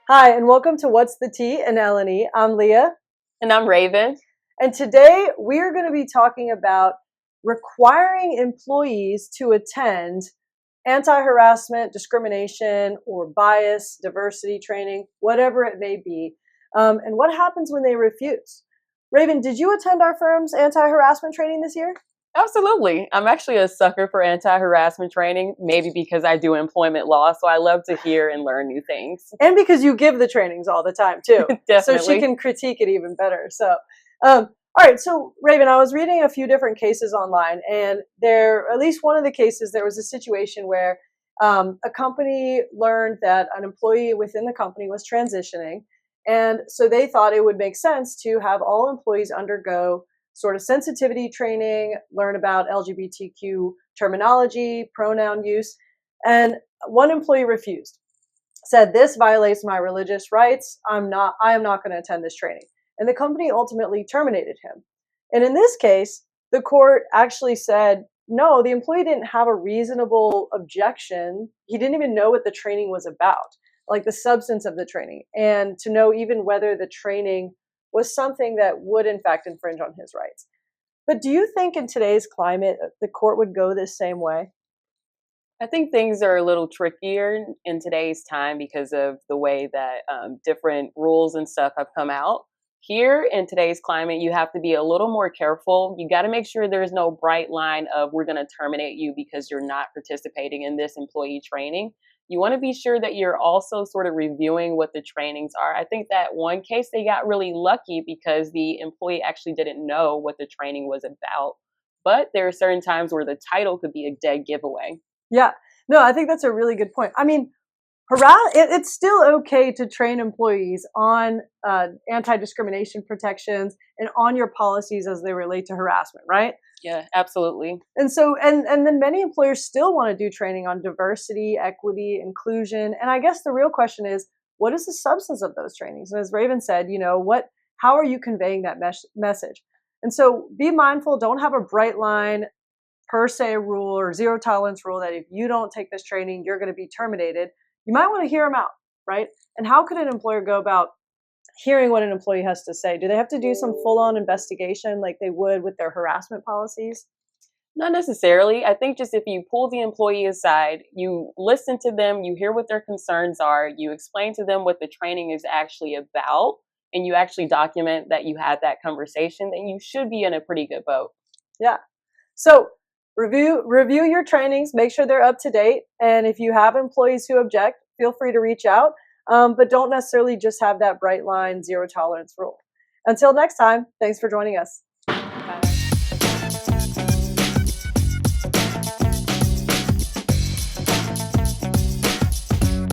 Hi, and welcome to What's the Tea in L&E. I'm Leah. And I'm Raven. And today we're going to be talking about requiring employees to attend anti-harassment, discrimination, or bias, diversity training, whatever it may be, and what happens when they refuse. Raven, did you attend our firm's anti-harassment training this year? Absolutely. I'm actually a sucker for anti-harassment training, maybe because I do employment law, so I love to hear and learn new things. And because you give the trainings all the time, too. Definitely. So she can critique it even better. So, all right. So, Raven, I was reading a few different cases online, and at least one of the cases, there was a situation where a company learned that an employee within the company was transitioning. And so they thought it would make sense to have all employees undergo sort of sensitivity training, learn about LGBTQ terminology, pronoun use. And one employee refused, said, "This violates my religious rights. I am not going to attend this training." And the company ultimately terminated him. And in this case, the court actually said, no, the employee didn't have a reasonable objection. He didn't even know what the training was about, like the substance of the training, and to know even whether the training was something that would in fact infringe on his rights. But do you think in today's climate, the court would go this same way? I think things are a little trickier in today's time because of the way that different rules and stuff have come out. Here in today's climate, you have to be a little more careful. You got to make sure there's no bright line of we're going to terminate you because you're not participating in this employee training. You want to be sure that you're also sort of reviewing what the trainings are. I think that one case they got really lucky because the employee actually didn't know what the training was about. But there are certain times where the title could be a dead giveaway. Yeah, no, I think that's a really good point. I mean, it's still okay to train employees on anti-discrimination protections and on your policies as they relate to harassment, right? Yeah, absolutely. And so, and then many employers still want to do training on diversity, equity, inclusion. And I guess the real question is, what is the substance of those trainings? And as Raven said, how are you conveying that message? And so be mindful, don't have a bright line per se rule or zero tolerance rule that if you don't take this training, you're going to be terminated. You might want to hear them out, right? And how could an employer go about hearing what an employee has to say? Do they have to do some full-on investigation like they would with their harassment policies? Not necessarily. I think just if you pull the employee aside, you listen to them, you hear what their concerns are, you explain to them what the training is actually about, and you actually document that you had that conversation, then you should be in a pretty good boat. Yeah. So review your trainings, make sure they're up to date. And if you have employees who object, feel free to reach out. But don't necessarily just have that bright line, zero tolerance rule. Until next time, thanks for joining us.